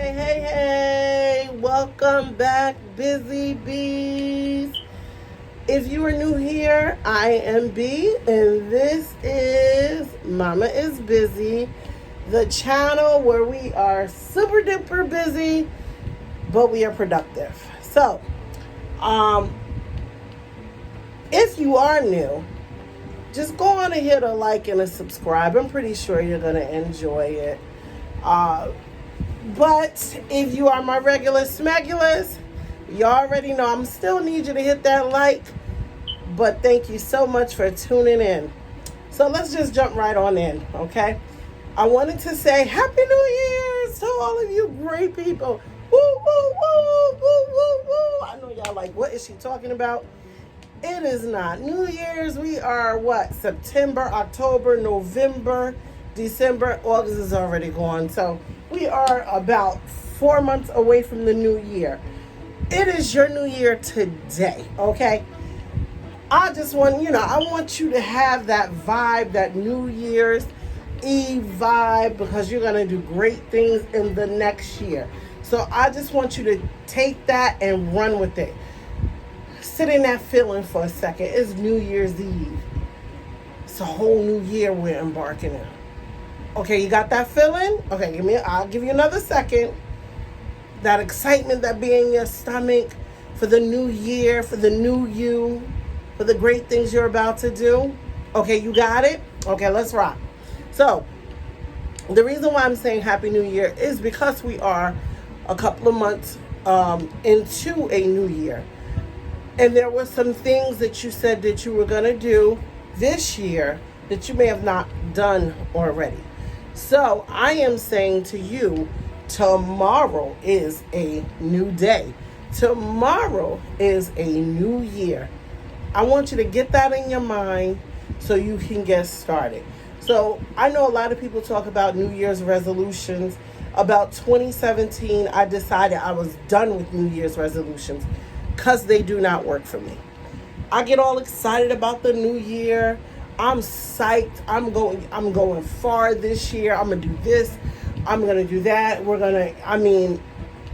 Hey, welcome back, Busy Bees. If you are new here, I am B, and this is Mama is Busy, the channel where we are super duper busy, but we are productive. So, if you are new, just go on and hit a like and a subscribe. I'm pretty sure you're going to enjoy it. But if you are my regular smegulars, you already know I'm still need you to hit that like. But thank you so much for tuning in. So let's just jump right on in, okay? I wanted to say Happy New Year's to all of you great people. Woo, woo, woo, woo, woo, woo. I know y'all like, what is she talking about? It is not New Year's. We are September, October, November, December. August is already gone. So we are about 4 months away from the new year. It is your new year today, okay? I just want, I want you to have that vibe, that New Year's Eve vibe, because you're going to do great things in the next year. So I just want you to take that and run with it. Sit in that feeling for a second. It's New Year's Eve. It's a whole new year we're embarking on. Okay, you got that feeling? Okay, I'll give you another second. That excitement that be in your stomach for the new year, for the new you, for the great things you're about to do. Okay, you got it? Okay, let's rock. So, the reason why I'm saying Happy New Year is because we are a couple of months into a new year. And there were some things that you said that you were going to do this year that you may have not done already. So I am saying to you, tomorrow is a new day. Tomorrow is a new year. I want you to get that in your mind so you can get started. So I know a lot of people talk about New Year's resolutions. About 2017, I decided I was done with New Year's resolutions because they do not work for me. I get all excited about the new year. I'm psyched. I'm going far this year. I'm going to do this. I'm going to do that.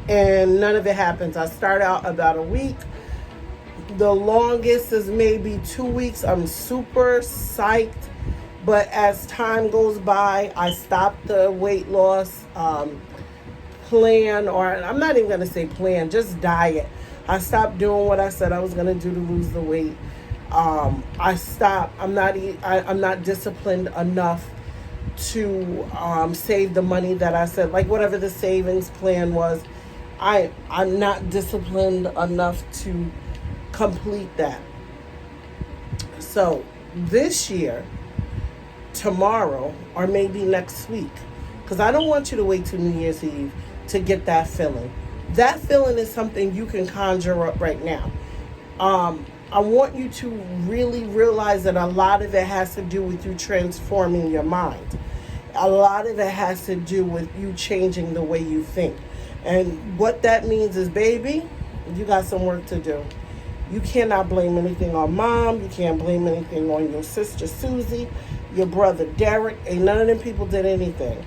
And none of it happens. I start out about a week. The longest is maybe 2 weeks. I'm super psyched. But as time goes by, I stop the weight loss plan, or I'm not even going to say plan, just diet. I stopped doing what I said I was going to do to lose the weight. I stopped. I'm not disciplined enough to save the money that I said, like whatever the savings plan was. I'm not disciplined enough to complete that. So this year, tomorrow, or maybe next week, because I don't want you to wait till New Year's Eve to get that feeling. That feeling is something you can conjure up right now. I want you to really realize that a lot of it has to do with you transforming your mind. A lot of it has to do with you changing the way you think. And what that means is, baby, you got some work to do. You cannot blame anything on mom. You can't blame anything on your sister Susie, your brother Derek. Ain't none of them people did anything.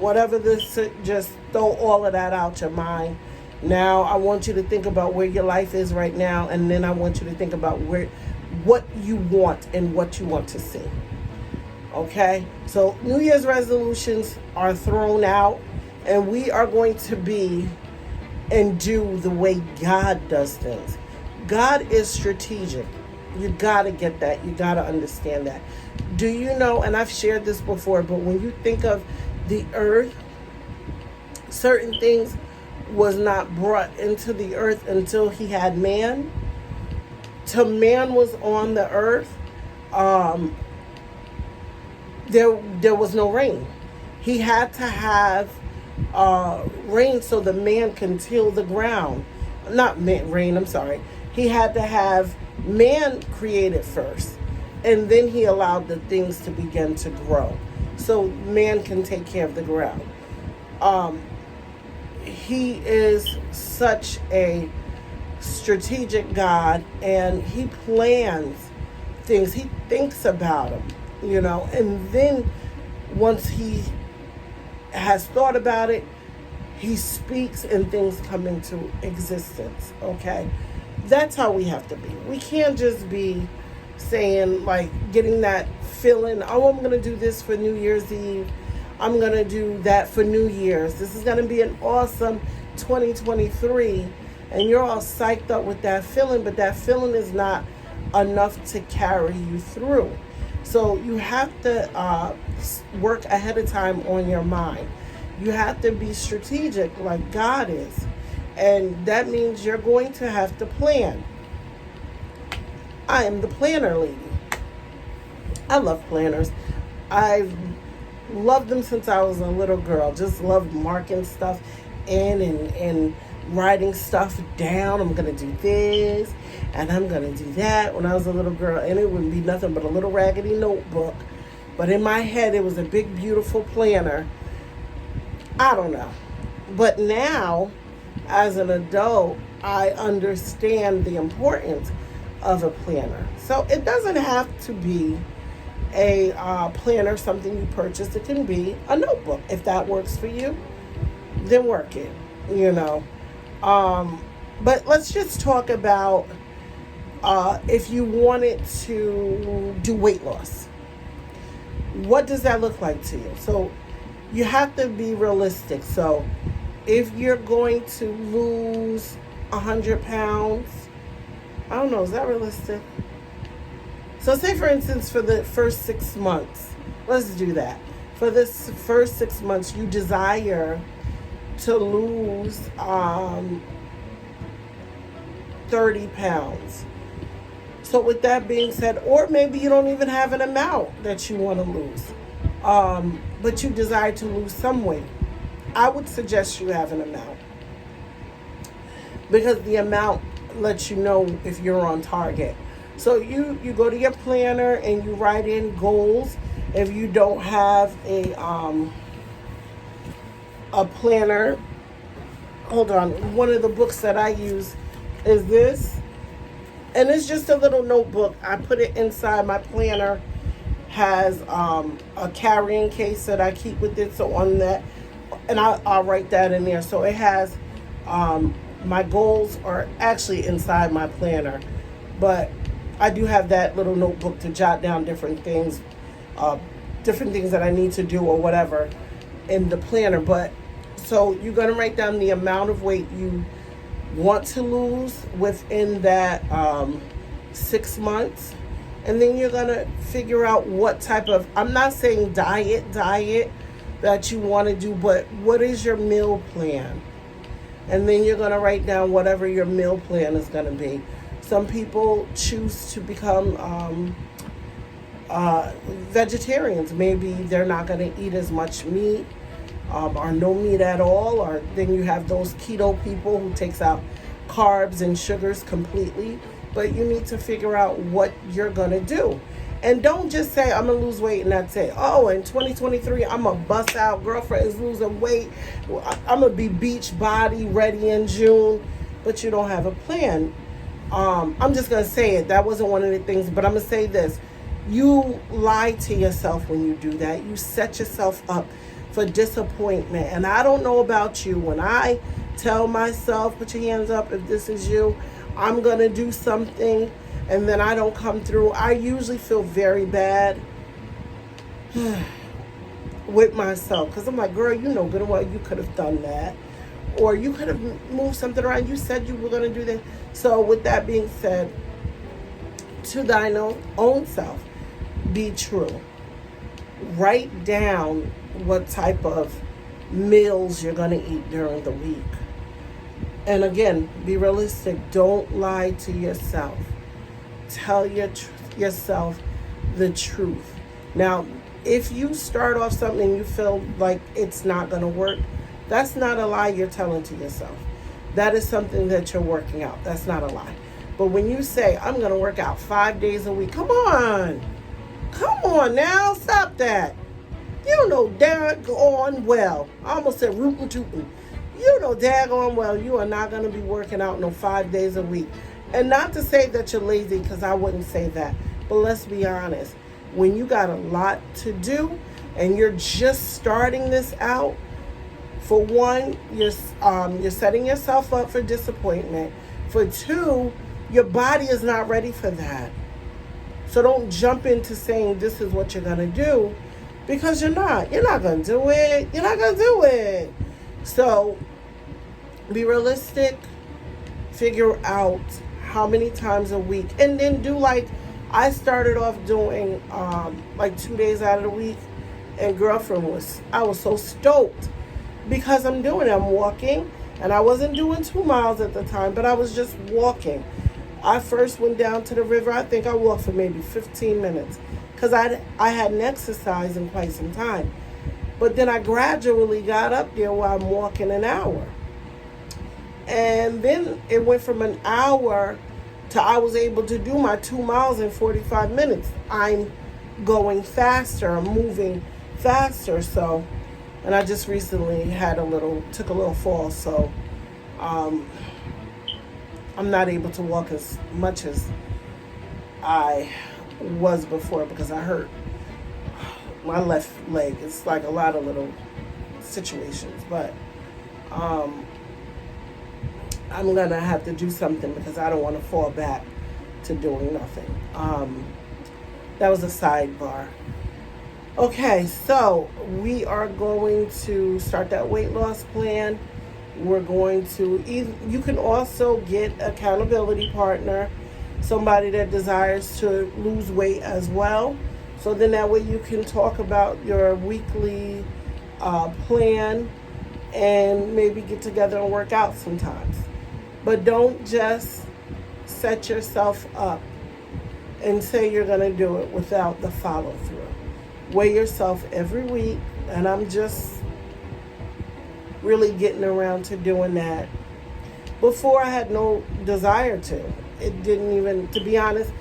Whatever this, just throw all of that out your mind. Now I want you to think about where your life is right now, and then I want you to think about what you want and what you want to see. Okay? So New Year's resolutions are thrown out, and we are going to be and do the way God does things. God is strategic. You got to get that. You got to understand that. Do you know, and I've shared this before, but when you think of the earth, certain things was not brought into the earth until he had man. Till man was on the earth, there was no rain. He had to have rain so the man can till the ground. Not rain, I'm sorry. He had to have man created first, and then he allowed the things to begin to grow so man can take care of the ground. He is such a strategic God, and he plans things. He thinks about them, and then once he has thought about it, He speaks and things come into existence, okay? That's how we have to be. We can't just be saying, like, getting that feeling, oh, I'm going to do this for New Year's Eve. I'm going to do that for New Year's. This is going to be an awesome 2023. And you're all psyched up with that feeling, but that feeling is not enough to carry you through. So you have to work ahead of time on your mind. You have to be strategic like God is. And that means you're going to have to plan. I am the planner lady. I love planners. I've loved them since I was a little girl. Just loved marking stuff in and writing stuff down. I'm going to do this and I'm going to do that when I was a little girl. And it wouldn't be nothing but a little raggedy notebook. But in my head, it was a big, beautiful planner. I don't know. But now, as an adult, I understand the importance of a planner. So it doesn't have to be a planner, something you purchase. It can be a notebook. If that works for you, then work it, you know. But let's just talk about if you wanted to do weight loss. What does that look like to you? So you have to be realistic. So if you're going to lose 100 pounds, I don't know, is that realistic? So say, for instance, for the first 6 months, let's do that. For this first 6 months, you desire to lose 30 pounds. So with that being said, or maybe you don't even have an amount that you want to lose, but you desire to lose some weight. I would suggest you have an amount, because the amount lets you know if you're on target. So you go to your planner and you write in goals. If you don't have a planner, hold on, one of the books that I use is this, and it's just a little notebook. I put it inside my planner. Has a carrying case that I keep with it. So on that, and I'll write that in there. So it has my goals are actually inside my planner, but I do have that little notebook to jot down different things that I need to do or whatever in the planner. But so you're going to write down the amount of weight you want to lose within that 6 months. And then you're going to figure out what type of, I'm not saying diet that you want to do, but what is your meal plan? And then you're going to write down whatever your meal plan is going to be. Some people choose to become vegetarians. Maybe they're not going to eat as much meat or no meat at all. Or then you have those keto people who takes out carbs and sugars completely. But you need to figure out what you're going to do. And don't just say, I'm going to lose weight and that's it. Oh, in 2023, I'm going to bust out. Girlfriend is losing weight. I'm going to be beach body ready in June. But you don't have a plan. I'm just going to say it. That wasn't one of the things. But I'm going to say this. You lie to yourself when you do that. You set yourself up for disappointment. And I don't know about you. When I tell myself, put your hands up if this is you, I'm going to do something, and then I don't come through, I usually feel very bad with myself, because I'm like, girl, you know good and well you could have done that, or you could have moved something around. You said you were going to do that. So with that being said, to thine own self, be true. Write down what type of meals you're going to eat during the week. And again, be realistic. Don't lie to yourself. Tell yourself the truth. Now, if you start off something and you feel like it's not going to work, that's not a lie you're telling to yourself. That is something that you're working out. That's not a lie. But when you say, I'm going to work out 5 days a week, come on now, stop that. You know daggone well. I almost said rootin' tootin'. You know daggone well you are not going to be working out no 5 days a week. And not to say that you're lazy, because I wouldn't say that. But let's be honest. When you got a lot to do and you're just starting this out, For one, you're setting yourself up for disappointment. For two, your body is not ready for that. So don't jump into saying this is what you're going to do, because you're not. You're not going to do it. You're not going to do it. So be realistic. Figure out how many times a week. And then do like I started off doing like 2 days out of the week. And I was so stoked because I'm doing it. I'm walking. And I wasn't doing 2 miles at the time, but I was just walking. I first went down to the river. I think I walked for maybe 15 minutes because I hadn't exercised in quite some time. But then I gradually got up there while I'm walking an hour. And then it went from an hour to I was able to do my 2 miles in 45 minutes. I'm going faster. I'm moving faster. So, and I just recently took a little fall. So, I'm not able to walk as much as I was before because I hurt my left leg. It's like a lot of little situations, but I'm gonna have to do something because I don't want to fall back to doing nothing. That was a sidebar. Okay, so we are going to start that weight loss plan. We're going to, you can also get accountability partner, somebody that desires to lose weight as well. So then that way you can talk about your weekly plan and maybe get together and work out sometimes. But don't just set yourself up and say you're going to do it without the follow through. Weigh yourself every week, and I'm just really getting around to doing that. Before I had no desire to. It didn't even, to be honest,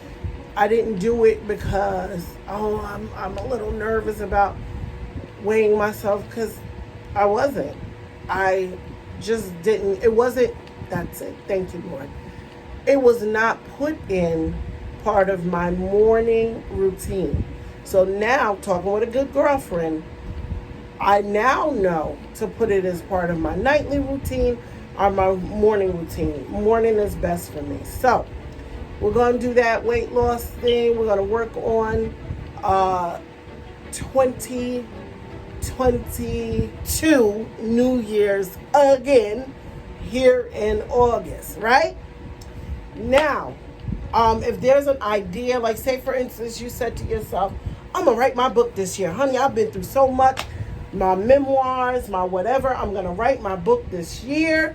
I didn't do it because, I'm a little nervous about weighing myself because I wasn't. I just didn't, it wasn't, that's it. Thank you, Lord. It was not put in part of my morning routine. So now, talking with a good girlfriend, I now know to put it as part of my nightly routine or my morning routine. Morning is best for me. So we're going to do that weight loss thing. We're going to work on 2022 New Year's again here in August, right? Now, if there's an idea, like say for instance, you said to yourself, I'm going to write my book this year. Honey, I've been through so much. My memoirs, my whatever. I'm going to write my book this year.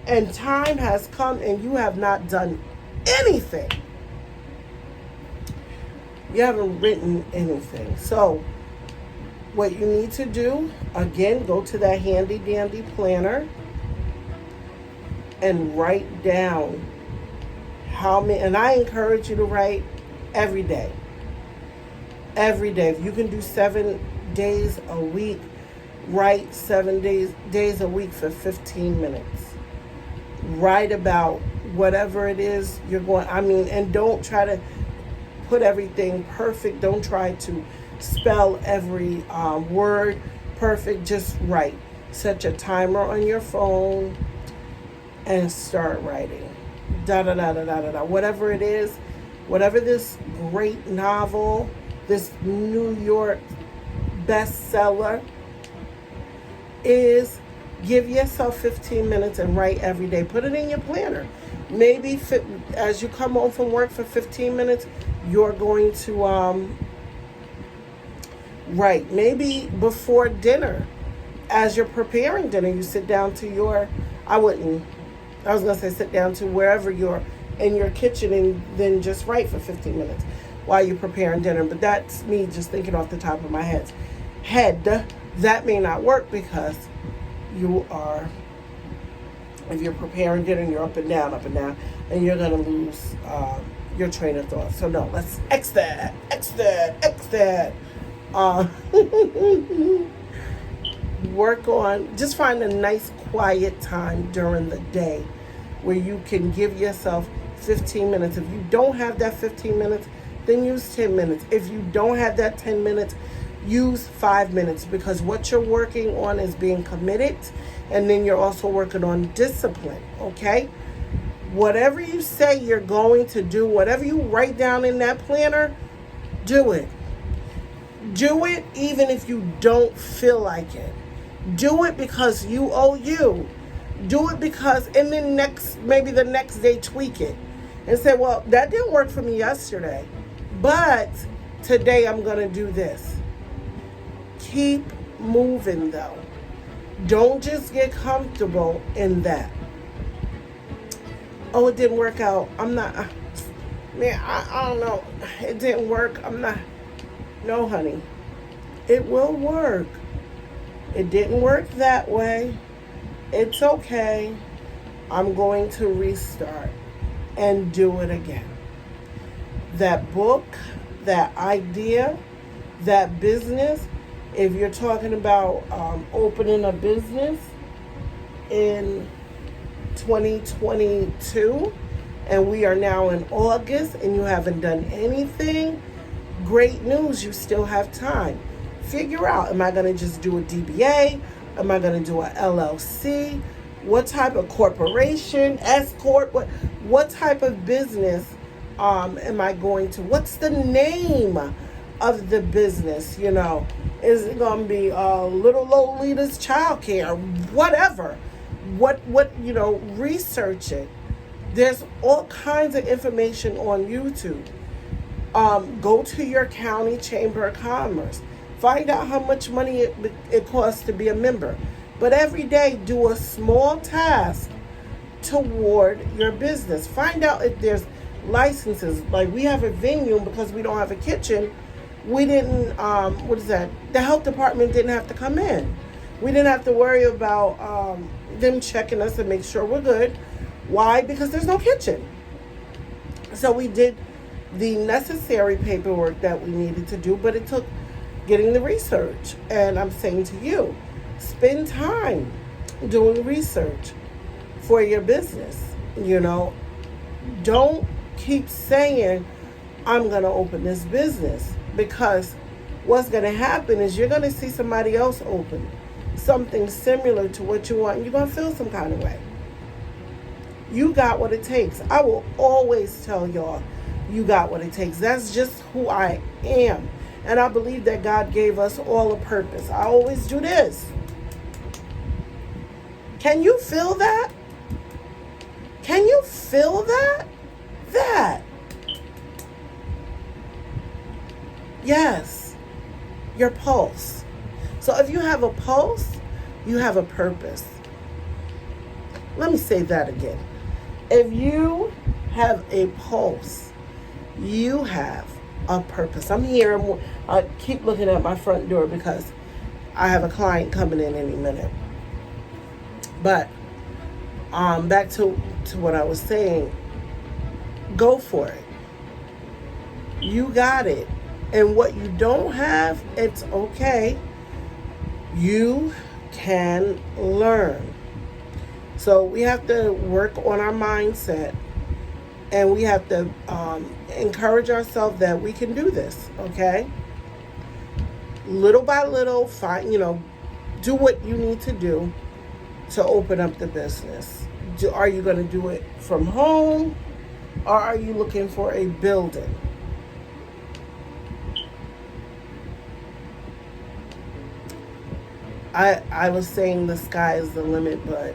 And time has come and you have not done anything. You haven't written anything. So what you need to do, again, go to that handy dandy planner and write down how many, and I encourage you to write every day. Every day. If you can do 7 days a week, write 7 days a week for 15 minutes. Write about whatever it is you're going, and don't try to put everything perfect. Don't try to spell every word perfect. Just write. Set your timer on your phone and start writing. Whatever it is, whatever this great novel, this New York bestseller is, give yourself 15 minutes and write every day. Put it in your planner. Maybe as you come home from work for 15 minutes, you're going to write. Maybe before dinner, as you're preparing dinner, you sit down to sit down to wherever you're in your kitchen and then just write for 15 minutes while you're preparing dinner. But that's me just thinking off the top of my head. That may not work because if you're preparing dinner, you're up and down, and you're going to lose your train of thought. So no, let's X that. Work on, just find a nice quiet time during the day where you can give yourself 15 minutes. If you don't have that 15 minutes, then use 10 minutes. If you don't have that 10 minutes, use 5 minutes, because what you're working on is being committed And then you're also working on discipline, okay? Whatever you say you're going to do, whatever you write down in that planner, do it. Do it even if you don't feel like it. Do it because you owe you. Do it because, and then maybe the next day tweak it and say, well, that didn't work for me yesterday, but today I'm going to do this. Keep moving though. Don't just get comfortable in that. Oh, it didn't work out. I don't know. It didn't work. No, honey. It will work. It didn't work that way. It's okay. I'm going to restart and do it again. That book, that idea, that business, if you're talking about opening a business in 2022 and we are now in August and you haven't done anything, great news, you still have time. Figure out, am I going to just do a DBA? Am I going to do a LLC? What type of corporation, S Corp, what type of business am I going to, what's the name of the business, you know? Is it going to be Little Lolita's Childcare? Whatever. What research it. There's all kinds of information on YouTube. Go to your county chamber of commerce. Find out how much money it costs to be a member. But every day, do a small task toward your business. Find out if there's licenses. Like we have a venue because we don't have a kitchen. We didn't, the health department didn't have to come in. We didn't have to worry about them checking us and make sure we're good. Why? Because there's no kitchen. So we did the necessary paperwork that we needed to do, but it took getting the research. And I'm saying to you, spend time doing research for your business. You know, don't keep saying, I'm going to open this business, because what's going to happen is you're going to see somebody else open something similar to what you want, and you're going to feel some kind of way. You got what it takes. I will always tell y'all, you got what it takes. That's just who I am. And I believe that God gave us all a purpose. I always do this. Can you feel that? Can you feel that? Yes, your pulse. So if you have a pulse, you have a purpose. Let me say that again. If you have a pulse, you have a purpose. I'm here. I keep looking at my front door because I have a client coming in any minute. But back to what I was saying. Go for it. You got it. And what you don't have, it's okay. You can learn. So we have to work on our mindset, and we have to encourage ourselves that we can do this, okay? Little by little, do what you need to do to open up the business. Are you going to do it from home, or are you looking for a building? I was saying the sky is the limit, but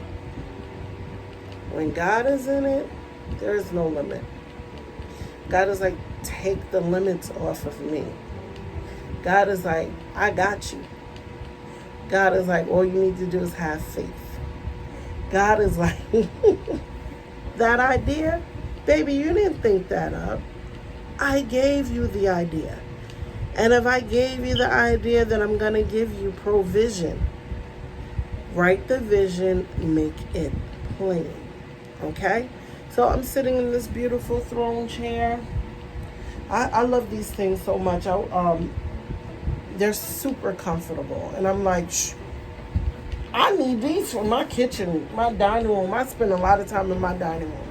when God is in it, there is no limit. God is like, take the limits off of me. God is like, I got you. God is like, all you need to do is have faith. God is like, that idea, baby, you didn't think that up. I gave you the idea. And if I gave you the idea, then I'm going to give you provision. Write the vision, make it plain. Okay? So I'm sitting in this beautiful throne chair. I love these things so much. They're super comfortable. And I'm like, I need these for my kitchen, my dining room. I spend a lot of time in my dining room.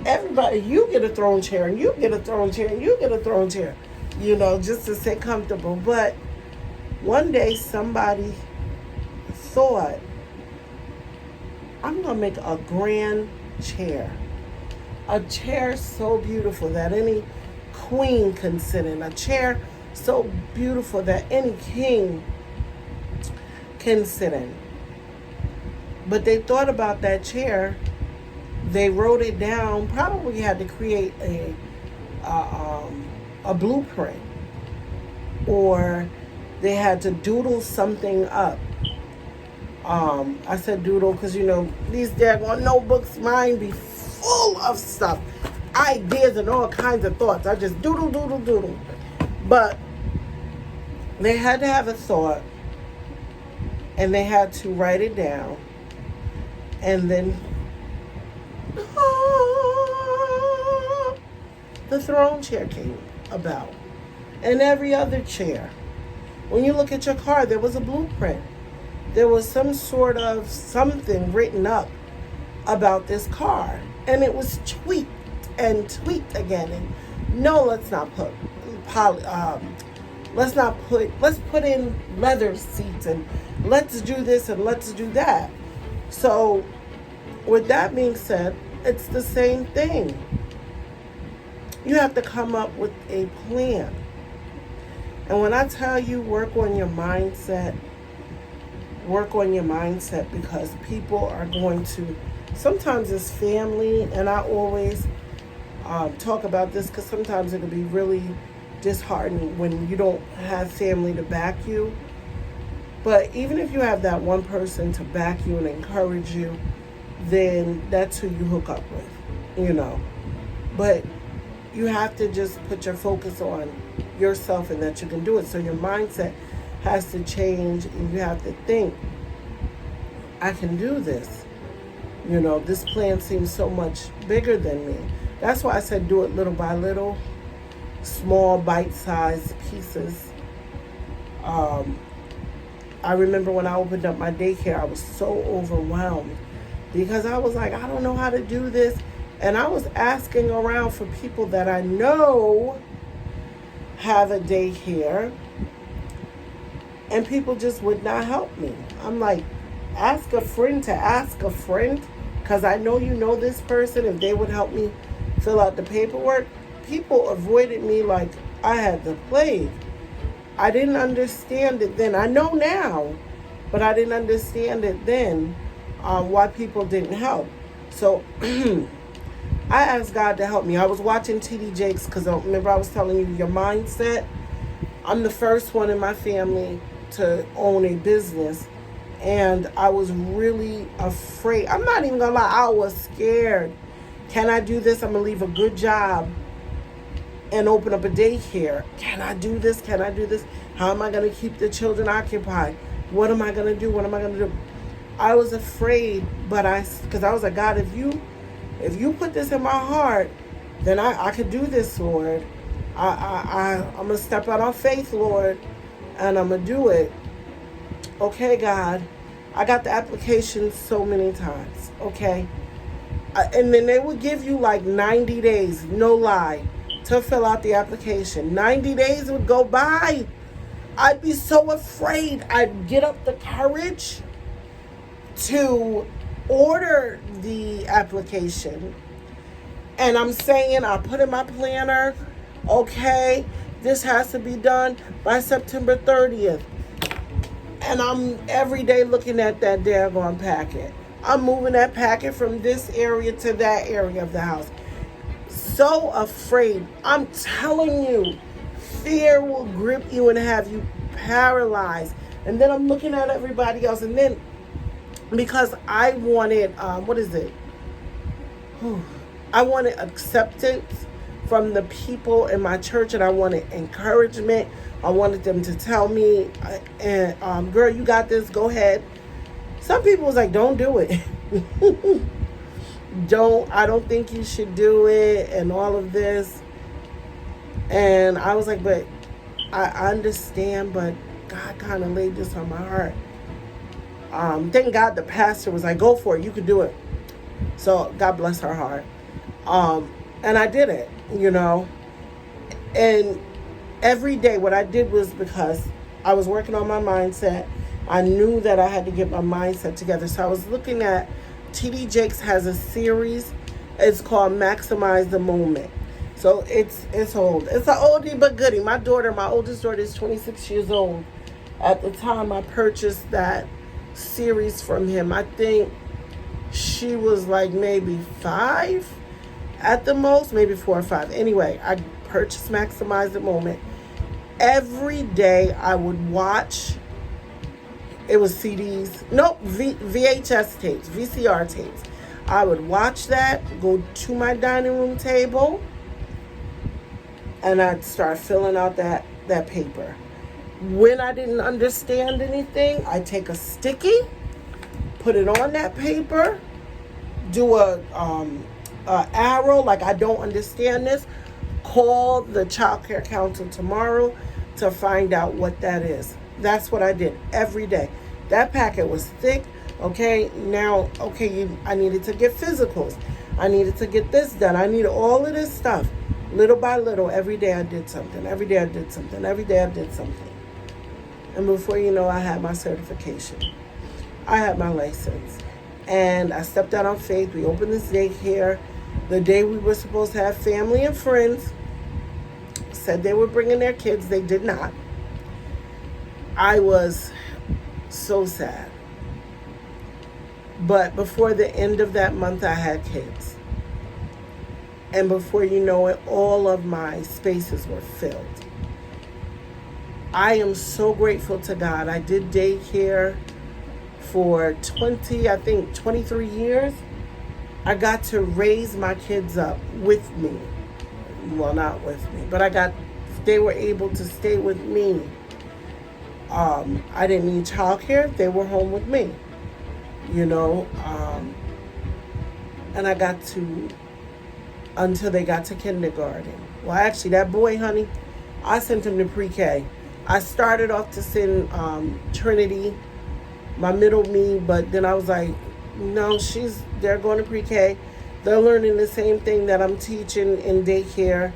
Everybody, you get a throne chair, and you get a throne chair, and you get a throne chair. Just to stay comfortable. But one day somebody thought I'm going to make a grand chair. A chair so beautiful that any queen can sit in. A chair so beautiful that any king can sit in. But they thought about that chair. They wrote it down. Probably had to create a blueprint, or they had to doodle something up. I said doodle because, these daggone notebooks, mine be full of stuff, ideas and all kinds of thoughts. I just doodle. But they had to have a thought, and they had to write it down, and then the throne chair came about, and every other chair. When you look at your car, there was a blueprint. There was some sort of something written up about this car, and it was tweaked and tweaked again. And no, let's put in leather seats, and let's do this and let's do that. So with that being said, it's the same thing. You have to come up with a plan. And when I tell you work on your mindset, because people are going to, sometimes it's family, and I always talk about this because sometimes it'll be really disheartening when you don't have family to back you. But even if you have that one person to back you and encourage you, then that's who you hook up with, But you have to just put your focus on yourself and that you can do it. So your mindset has to change, and you have to think, I can do this. This plan seems so much bigger than me. That's why I said do it little by little, small bite-sized pieces. I remember when I opened up my daycare, I was so overwhelmed because I was like, I don't know how to do this. And I was asking around for people that I know have a daycare, and people just would not help me. I'm like, ask a friend to ask a friend, because I know this person, if they would help me fill out the paperwork. People avoided me like I had the plague. I didn't understand it then. I know now, but I didn't understand it then, why people didn't help. So I asked God to help me. I was watching T.D. Jakes because remember I was telling you your mindset. I'm the first one in my family to own a business, and I was really afraid. I'm not even gonna lie, I was scared. Can I do this? I'm gonna leave a good job and open up a daycare. Can I do this? How am I gonna keep the children occupied? What am I gonna do? I was afraid, but because I was like, God, if you put this in my heart, then I could do this, Lord. I'm gonna step out on faith, Lord, and I'm gonna do it. Okay, God. I got the application so many times, okay? And then they would give you like 90 days, no lie, to fill out the application. 90 days would go by. I'd be so afraid. I'd get up the courage to order the application. And I'm saying, I put in my planner, okay, this has to be done by September 30th. And I'm every day looking at that daggone packet. I'm moving that packet from this area to that area of the house. So afraid. I'm telling you, fear will grip you and have you paralyzed. And then I'm looking at everybody else. And then because I wanted, I wanted acceptance from the people in my church, and I wanted encouragement. I wanted them to tell me, girl, you got this, go ahead. Some people was like, don't do it. I don't think you should do it, and all of this. And I was like, but I understand, but God kind of laid this on my heart. Thank God the pastor was like, go for it, you can do it. So God bless her heart. And I did it, And every day what I did was, because I was working on my mindset, I knew that I had to get my mindset together. So I was looking at TD Jakes has a series. It's called Maximize the Moment. So it's old. It's an oldie but goodie. My oldest daughter is 26 years old. At the time I purchased that series from him, I think she was like maybe 5 at the most, maybe 4 or 5. Anyway, I purchased Maximize the Moment. Every day I would watch. It was CDs. Nope, VHS tapes, VCR tapes. I would watch that, go to my dining room table, and I'd start filling out that paper. When I didn't understand anything, I'd take a sticky, put it on that paper, do a arrow like I don't understand this, call the child care counselor tomorrow to find out what that is. That's what I did every day. That packet was thick. Okay, now, I needed to get physicals. I needed to get this done. I needed all of this stuff. Little by little, every day I did something. Every day I did something. Every day I did something. And before you know, I had my certification. I had my license. And I stepped out on faith. We opened this daycare. The day we were supposed to have family and friends. Said they were bringing their kids. They did not. I was so sad. But before the end of that month, I had kids. And before you know it, all of my spaces were filled. I am so grateful to God. I did daycare for 23 years. I got to raise my kids up with me. Well, not with me, but they were able to stay with me. I didn't need childcare. They were home with me, and I got to, until they got to kindergarten. Well, actually, that boy, honey, I sent him to pre-K. I started off to send Trinity, my middle me, but then I was like, no, they're going to pre-K. They're learning the same thing that I'm teaching in daycare.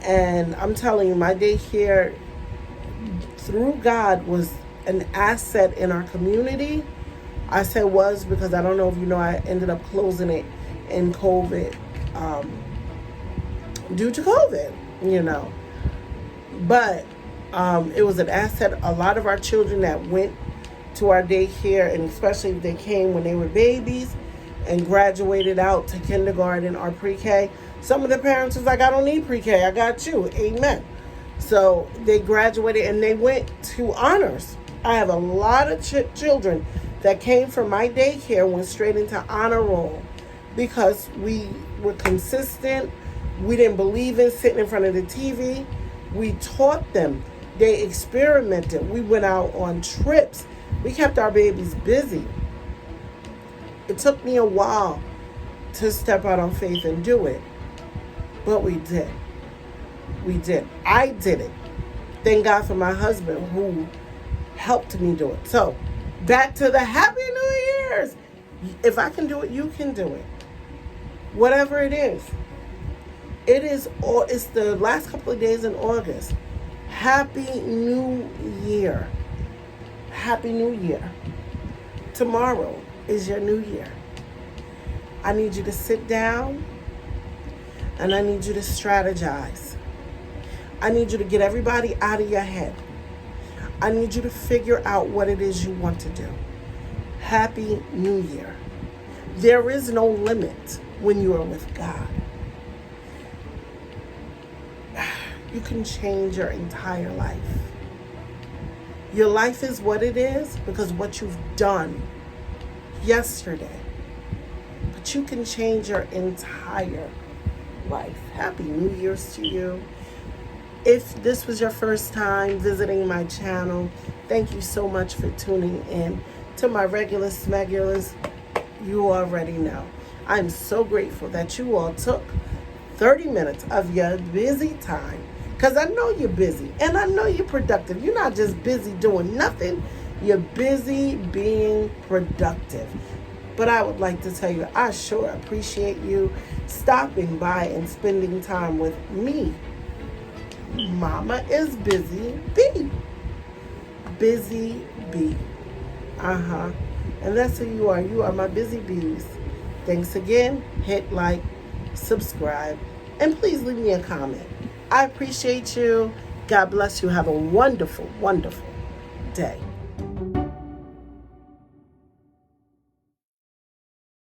And I'm telling you, my daycare, through God, was an asset in our community. I said was because I don't know if you know, I ended up closing it in COVID, due to COVID, But it was an asset. A lot of our children that went to our daycare, and especially if they came when they were babies and graduated out to kindergarten or pre-K, some of the parents was like, I don't need pre-K, I got you, amen. So they graduated and they went to honors. I have a lot of children that came from my daycare, went straight into honor roll because we were consistent. We didn't believe in sitting in front of the TV. We taught them. They experimented. We went out on trips. We kept our babies busy. It took me a while to step out on faith and do it, but we did. We did. I did it. Thank God for my husband who helped me do it. So, back to the Happy New Year's. If I can do it, you can do it. Whatever it is. It's the last couple of days in August. Happy New Year. Happy New Year. Tomorrow is your new year. I need you to sit down and I need you to strategize. I need you to get everybody out of your head. I need you to figure out what it is you want to do. Happy New Year. There is no limit when you are with God. You can change your entire life. Your life is what it is because what you've done yesterday. But you can change your entire life. Happy New Year's to you. If this was your first time visiting my channel, thank you so much for tuning in. To my regular smegulars, you already know. I'm so grateful that you all took 30 minutes of your busy time, because I know you're busy and I know you're productive. You're not just busy doing nothing. You're busy being productive. But I would like to tell you, I sure appreciate you stopping by and spending time with me. Mama is busy bee. Busy bee. And that's who you are. You are my busy bees. Thanks again. Hit like, subscribe, and please leave me a comment. I appreciate you. God bless you. Have a wonderful, wonderful day.